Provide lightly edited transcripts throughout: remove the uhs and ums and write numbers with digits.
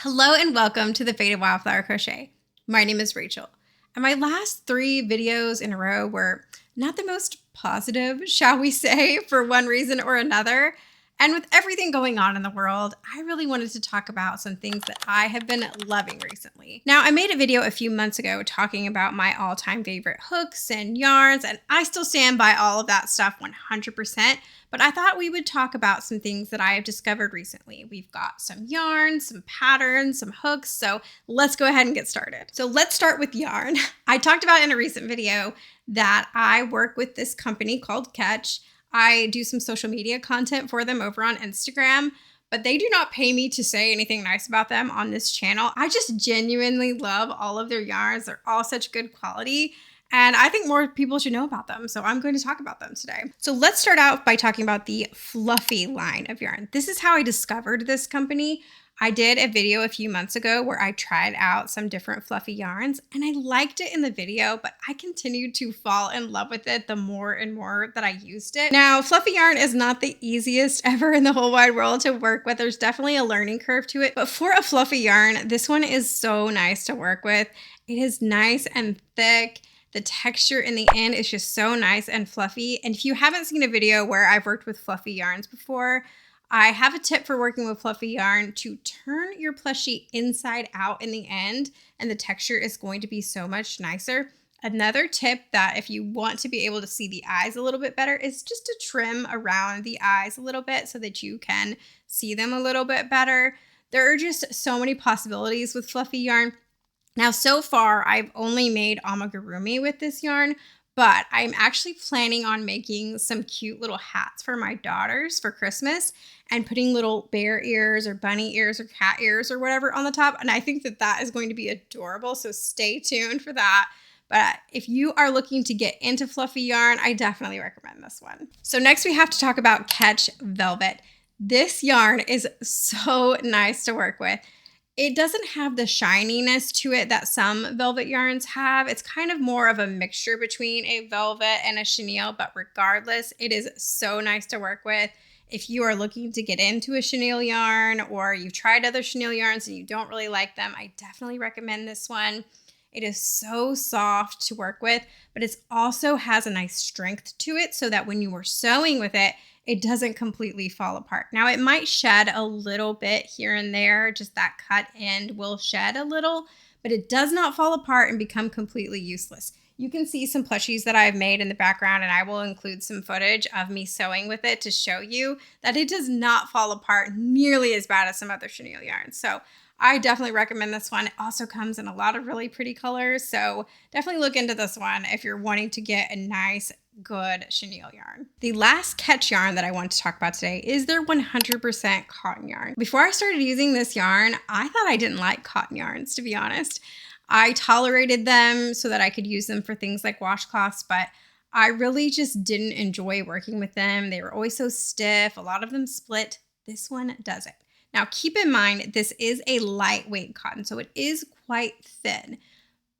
Hello and welcome to the Faded Wildflower Crochet. My name is Rachel, and my last 3 videos in a row were not the most positive, shall we say, for one reason or another. And with everything going on in the world, I really wanted to talk about some things that I have been loving recently. Now, I made a video a few months ago talking about my all-time favorite hooks and yarns, and I still stand by all of that stuff 100%. But I thought we would talk about some things that I have discovered recently. We've got some yarns, some patterns, some hooks, so let's go ahead and get started. So let's start with yarn. I talked about in a recent video that I work with this company called Catch. I do some social media content for them over on Instagram, but they do not pay me to say anything nice about them on this channel. I just genuinely love all of their yarns. They're all such good quality. And I think more people should know about them, so I'm going to talk about them today. So let's start out by talking about the Fluffy line of yarn. This is how I discovered this company. I did a video a few months ago where I tried out some different fluffy yarns, and I liked it in the video, but I continued to fall in love with it the more and more that I used it. Now, fluffy yarn is not the easiest ever in the whole wide world to work with. There's definitely a learning curve to it, but for a fluffy yarn, this one is so nice to work with. It is nice and thick. The texture in the end is just so nice and fluffy. And if you haven't seen a video where I've worked with fluffy yarns before, I have a tip for working with fluffy yarn to turn your plushie inside out in the end, and the texture is going to be so much nicer. Another tip that if you want to be able to see the eyes a little bit better is just to trim around the eyes a little bit so that you can see them a little bit better. There are just so many possibilities with fluffy yarn. Now, so far, I've only made amigurumi with this yarn, but I'm actually planning on making some cute little hats for my daughters for Christmas and putting little bear ears or bunny ears or cat ears or whatever on the top. And I think that that is going to be adorable, so stay tuned for that. But if you are looking to get into fluffy yarn, I definitely recommend this one. So next we have to talk about Catch Velvet. This yarn is so nice to work with. It doesn't have the shininess to it that some velvet yarns have. It's kind of more of a mixture between a velvet and a chenille, but regardless, it is so nice to work with. If you are looking to get into a chenille yarn or you've tried other chenille yarns and you don't really like them, I definitely recommend this one. It is so soft to work with, but it also has a nice strength to it so that when you are sewing with it, it doesn't completely fall apart. Now, it might shed a little bit here and there, just that cut end will shed a little, but it does not fall apart and become completely useless. You can see some plushies that I've made in the background, and I will include some footage of me sewing with it to show you that it does not fall apart nearly as bad as some other chenille yarns. So I definitely recommend this one. It also comes in a lot of really pretty colors, so definitely look into this one if you're wanting to get a nice, good chenille yarn. The last Catch yarn that I want to talk about today is their 100% cotton yarn. Before I started using this yarn, I thought I didn't like cotton yarns, to be honest. I tolerated them so that I could use them for things like washcloths, but I really just didn't enjoy working with them. They were always so stiff. A lot of them split. This one doesn't. Now, keep in mind, this is a lightweight cotton, so it is quite thin,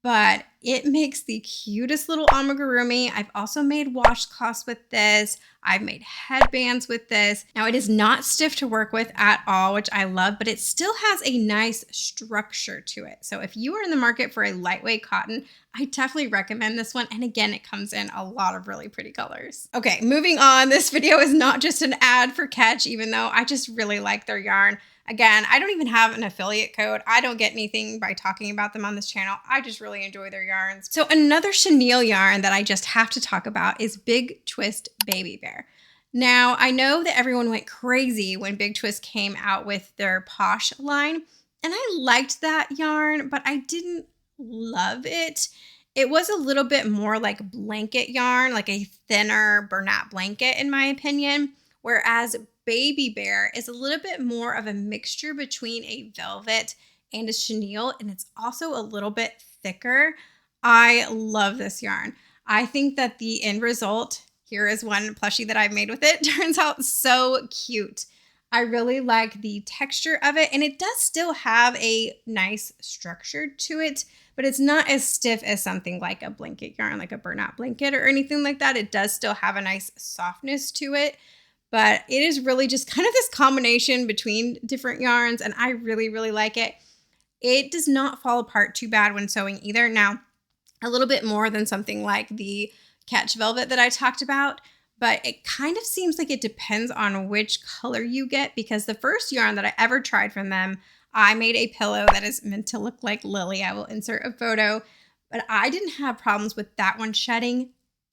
but it makes the cutest little amigurumi. I've also made washcloths with this. I've made headbands with this. Now, it is not stiff to work with at all, which I love, but it still has a nice structure to it. So if you are in the market for a lightweight cotton, I definitely recommend this one. And again, it comes in a lot of really pretty colors. Okay, moving on. This video is not just an ad for Catch, even though I just really like their yarn. Again, I don't even have an affiliate code. I don't get anything by talking about them on this channel. I just really enjoy their yarns. So another chenille yarn that I just have to talk about is Big Twist Baby Bear. Now, I know that everyone went crazy when Big Twist came out with their Posh line, and I liked that yarn, but I didn't love it. It was a little bit more like blanket yarn, like a thinner Bernat blanket in my opinion, whereas Baby Bear is a little bit more of a mixture between a velvet and a chenille, and it's also a little bit thicker. I love this yarn. I think that the end result, here is one plushie that I've made with it, turns out so cute. I really like the texture of it, and it does still have a nice structure to it, but it's not as stiff as something like a blanket yarn, like a Bernat blanket or anything like that. It does still have a nice softness to it. But it is really just kind of this combination between different yarns, and I really, really like it. It does not fall apart too bad when sewing either. Now, a little bit more than something like the Catch Velvet that I talked about, but it kind of seems like it depends on which color you get, because the first yarn that I ever tried from them, I made a pillow that is meant to look like Lily. I will insert a photo, but I didn't have problems with that one shedding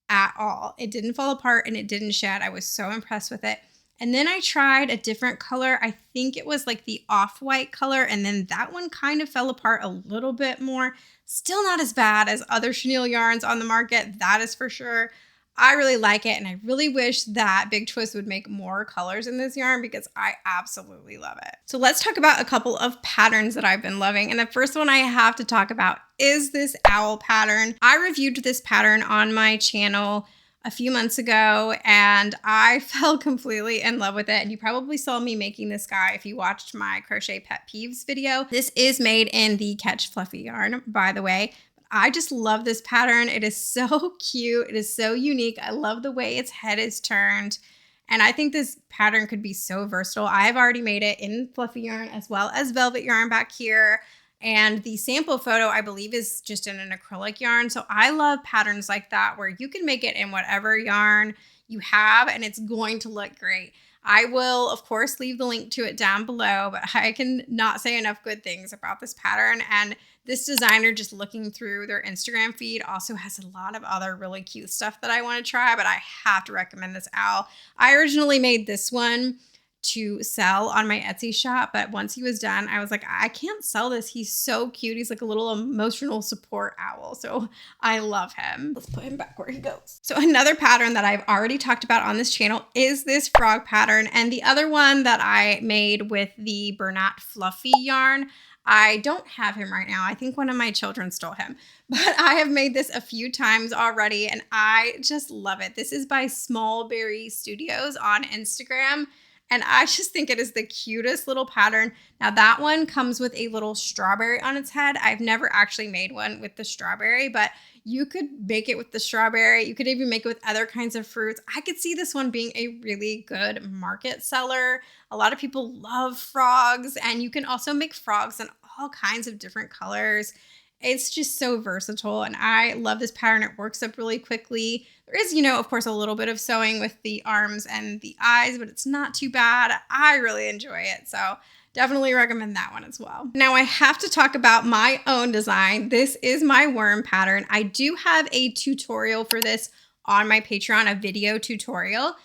at all. It didn't fall apart and it didn't shed. I was so impressed with it. And then I tried a different color. I think it was like the off-white color. And then that one kind of fell apart a little bit more. Still not as bad as other chenille yarns on the market. That is for sure. I really like it. And I really wish that Big Twist would make more colors in this yarn because I absolutely love it. So let's talk about a couple of patterns that I've been loving. And the first one I have to talk about is this owl pattern. I reviewed this pattern on my channel a few months ago and I fell completely in love with it. And you probably saw me making this guy if you watched my Crochet Pet Peeves video. This is made in the Catch Fluffy yarn, by the way. I just love this pattern. It is so cute. It is so unique. I love the way its head is turned. And I think this pattern could be so versatile. I've already made it in fluffy yarn as well as velvet yarn back here. And the sample photo, I believe, is just in an acrylic yarn. So I love patterns like that where you can make it in whatever yarn you have and it's going to look great. I will, of course, leave the link to it down below, but I can not say enough good things about this pattern. And this designer, just looking through their Instagram feed, also has a lot of other really cute stuff that I want to try, but I have to recommend this owl. I originally made this one to sell on my Etsy shop, but once he was done, I was like, I can't sell this. He's so cute. He's like a little emotional support owl. So I love him. Let's put him back where he goes. So another pattern that I've already talked about on this channel is this frog pattern. And the other one that I made with the Bernat Fluffy yarn, I don't have him right now. I think one of my children stole him, but I have made this a few times already and I just love it. This is by Smallberry Studios on Instagram. And I just think it is the cutest little pattern. Now that one comes with a little strawberry on its head. I've never actually made one with the strawberry, but you could make it with the strawberry. You could even make it with other kinds of fruits. I could see this one being a really good market seller. A lot of people love frogs, and you can also make frogs in all kinds of different colors. It's just so versatile and I love this pattern. It works up really quickly. There is, of course, a little bit of sewing with the arms and the eyes, but it's not too bad. I really enjoy it. So definitely recommend that one as well. Now I have to talk about my own design. This is my worm pattern. I do have a tutorial for this on my Patreon, a video tutorial.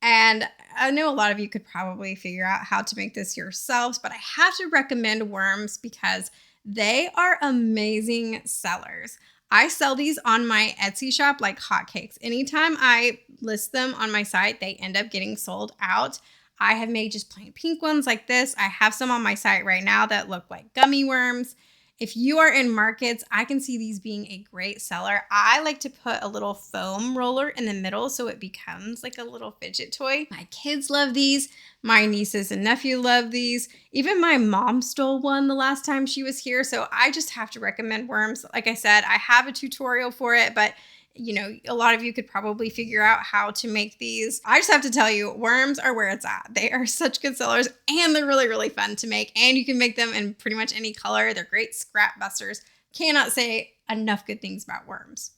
And I know a lot of you could probably figure out how to make this yourselves, but I have to recommend worms because they are amazing sellers. I sell these on my Etsy shop like hotcakes. Anytime I list them on my site, they end up getting sold out. I have made just plain pink ones like this. I have some on my site right now that look like gummy worms. If you are in markets, I can see these being a great seller. I like to put a little foam roller in the middle so it becomes like a little fidget toy. My kids love these. My nieces and nephew love these. Even my mom stole one the last time she was here. So I just have to recommend worms. Like I said, I have a tutorial for it, but a lot of you could probably figure out how to make these. I just have to tell you, worms are where it's at. They are such good sellers and they're really, really fun to make. And you can make them in pretty much any color. They're great scrap busters. Cannot say enough good things about worms.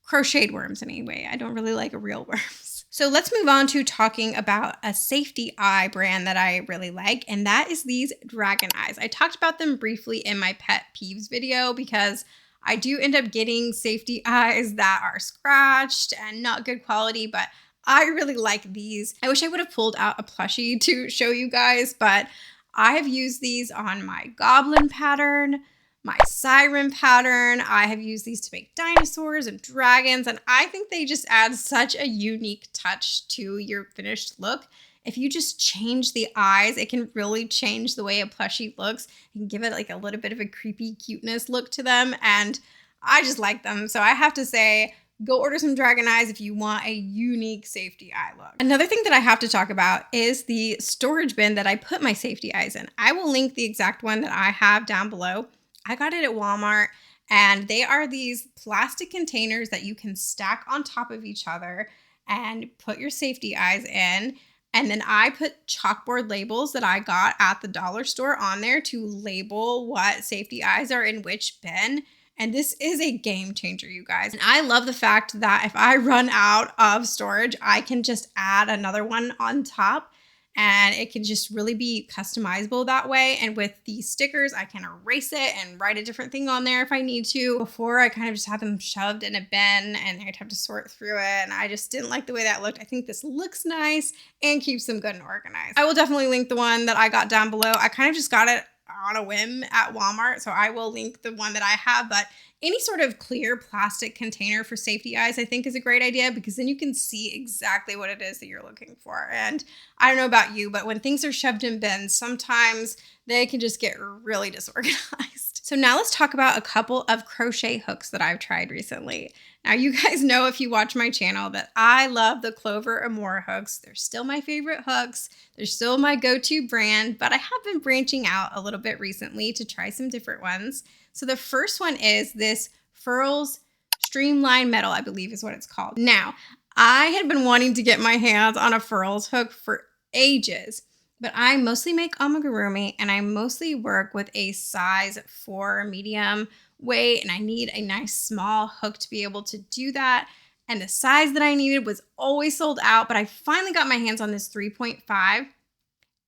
Crocheted worms anyway. I don't really like real worms. So let's move on to talking about a safety eye brand that I really like. And that is these dragon eyes. I talked about them briefly in my pet peeves video because I do end up getting safety eyes that are scratched and not good quality, but I really like these. I wish I would have pulled out a plushie to show you guys, but I have used these on my goblin pattern, my siren pattern. I have used these to make dinosaurs and dragons, and I think they just add such a unique touch to your finished look. If you just change the eyes, it can really change the way a plushie looks and give it like a little bit of a creepy cuteness look to them. And I just like them. So I have to say, go order some dragon eyes if you want a unique safety eye look. Another thing that I have to talk about is the storage bin that I put my safety eyes in. I will link the exact one that I have down below. I got it at Walmart and they are these plastic containers that you can stack on top of each other and put your safety eyes in. And then I put chalkboard labels that I got at the dollar store on there to label what safety eyes are in which bin. And this is a game changer, you guys. And I love the fact that if I run out of storage, I can just add another one on top. And it can just really be customizable that way. And with these stickers, I can erase it and write a different thing on there if I need to. Before, I kind of just had them shoved in a bin and I'd have to sort through it. And I just didn't like the way that looked. I think this looks nice and keeps them good and organized. I will definitely link the one that I got down below. I kind of just got it on a whim at Walmart, so I will link the one that I have, but any sort of clear plastic container for safety eyes I think is a great idea, because then you can see exactly what it is that you're looking for. And I don't know about you, but when things are shoved in bins, sometimes they can just get really disorganized. So now let's talk about a couple of crochet hooks that I've tried recently. Now, you guys know if you watch my channel that I love the Clover Amore hooks. They're still my favorite hooks. They're still my go-to brand, but I have been branching out a little bit recently to try some different ones. So the first one is this Furls Streamline Metal, I believe is what it's called. Now, I had been wanting to get my hands on a Furls hook for ages, but I mostly make amigurumi and I mostly work with a size 4 medium weight, and I need a nice small hook to be able to do that. And the size that I needed was always sold out, but I finally got my hands on this 3.5.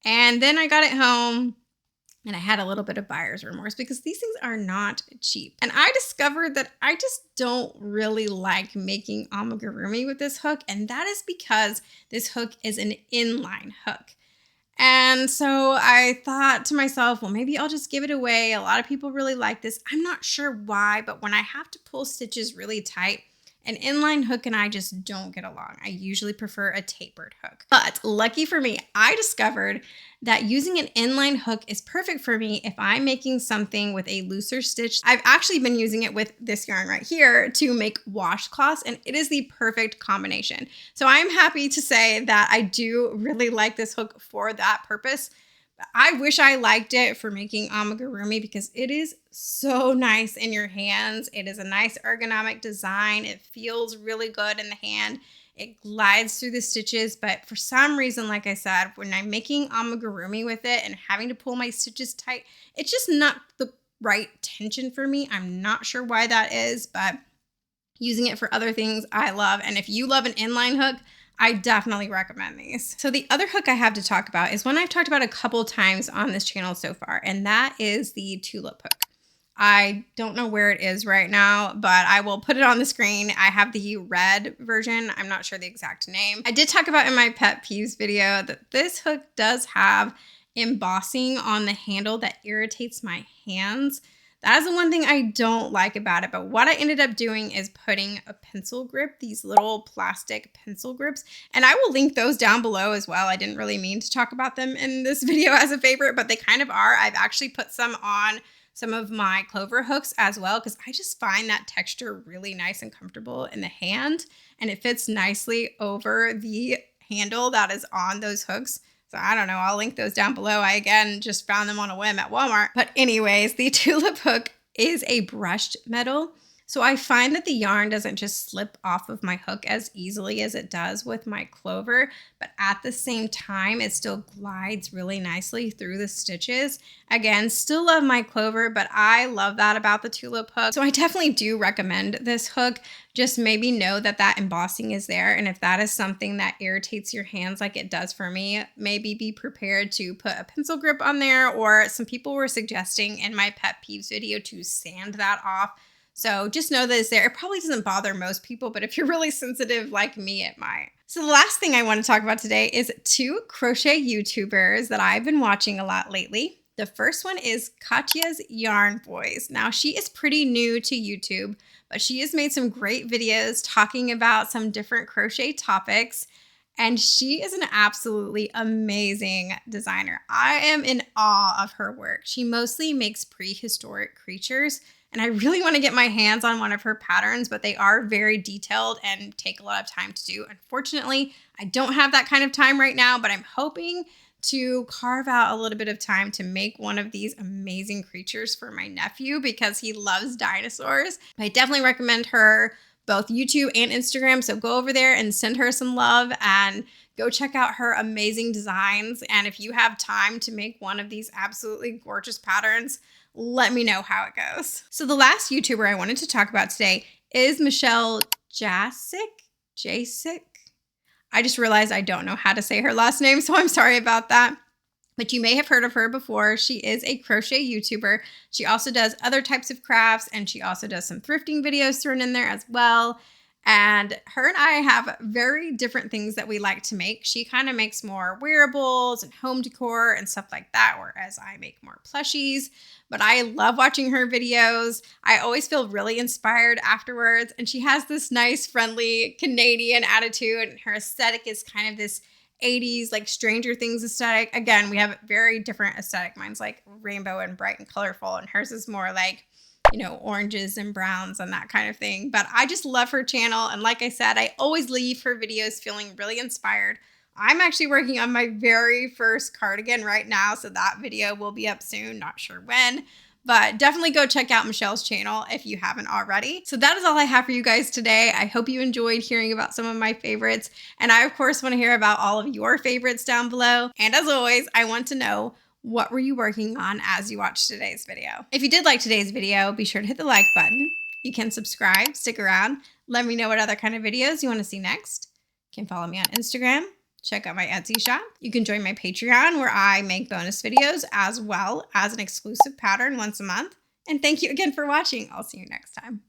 And then I got it home and I had a little bit of buyer's remorse because these things are not cheap. And I discovered that I just don't really like making amigurumi with this hook. And that is because this hook is an inline hook. And so I thought to myself, well, maybe I'll just give it away. A lot of people really like this. I'm not sure why, but when I have to pull stitches really tight, an inline hook and I just don't get along. I usually prefer a tapered hook. But lucky for me, I discovered that using an inline hook is perfect for me if I'm making something with a looser stitch. I've actually been using it with this yarn right here to make washcloths, and it is the perfect combination. So I'm happy to say that I do really like this hook for that purpose. I wish I liked it for making amigurumi because it is so nice in your hands. It is a nice ergonomic design. It feels really good in the hand. It glides through the stitches, but for some reason, like I said, when I'm making amigurumi with it and having to pull my stitches tight, it's just not the right tension for me. I'm not sure why that is, but using it for other things I love. And if you love an inline hook, I definitely recommend these. So the other hook I have to talk about is one I've talked about a couple times on this channel so far, and that is the tulip hook. I don't know where it is right now, but I will put it on the screen. I have the red version. I'm not sure the exact name. I did talk about in my pet peeves video that this hook does have embossing on the handle that irritates my hands. That is the one thing I don't like about it. But what I ended up doing is putting a pencil grip, these little plastic pencil grips, and I will link those down below as well. I didn't really mean to talk about them in this video as a favorite, but they kind of are. I've actually put some on some of my Clover hooks as well because I just find that texture really nice and comfortable in the hand, and it fits nicely over the handle that is on those hooks. So I don't know, I'll link those down below. I, again, just found them on a whim at Walmart. But anyways, the tulip hook is a brushed metal. So I find that the yarn doesn't just slip off of my hook as easily as it does with my Clover, but at the same time, it still glides really nicely through the stitches. Again, still love my Clover, but I love that about the tulip hook. So I definitely do recommend this hook. Just maybe know that that embossing is there. And if that is something that irritates your hands like it does for me, maybe be prepared to put a pencil grip on there, or some people were suggesting in my pet peeves video to sand that off. So just know that it's there. It probably doesn't bother most people, but if you're really sensitive like me, it might. So the last thing I want to talk about today is 2 crochet YouTubers that I've been watching a lot lately. The first one is Katya's Yarn Boys. Now, she is pretty new to YouTube, but she has made some great videos talking about some different crochet topics, and she is an absolutely amazing designer. I am in awe of her work. She mostly makes prehistoric creatures, and I really want to get my hands on one of her patterns, but they are very detailed and take a lot of time to do. Unfortunately, I don't have that kind of time right now, but I'm hoping to carve out a little bit of time to make one of these amazing creatures for my nephew because he loves dinosaurs. I definitely recommend her both YouTube and Instagram. So go over there and send her some love and go check out her amazing designs. And if you have time to make one of these absolutely gorgeous patterns, let me know how it goes. So the last YouTuber I wanted to talk about today is Michelle Jasic. I just realized I don't know how to say her last name, so I'm sorry about that. But you may have heard of her before. She is a crochet YouTuber. She also does other types of crafts, and she also does some thrifting videos thrown in there as well. And her and I have very different things that we like to make. She kind of makes more wearables and home decor and stuff like that, whereas I make more plushies. But I love watching her videos. I always feel really inspired afterwards. And she has this nice, friendly Canadian attitude. And her aesthetic is kind of this 80s, like Stranger Things aesthetic. Again, we have very different aesthetic. Mine's like rainbow and bright and colorful. And hers is more like, you know, oranges and browns and that kind of thing. But I just love her channel. And like I said, I always leave her videos feeling really inspired. I'm actually working on my very first cardigan right now. So that video will be up soon. Not sure when, but definitely go check out Michelle's channel if you haven't already. So that is all I have for you guys today. I hope you enjoyed hearing about some of my favorites. And I, of course, want to hear about all of your favorites down below. And as always, I want to know, what were you working on as you watched today's video? If you did like today's video, be sure to hit the like button. You can subscribe, stick around. Let me know what other kind of videos you want to see next. You can follow me on Instagram. Check out my Etsy shop. You can join my Patreon where I make bonus videos as well as an exclusive pattern once a month. And thank you again for watching. I'll see you next time.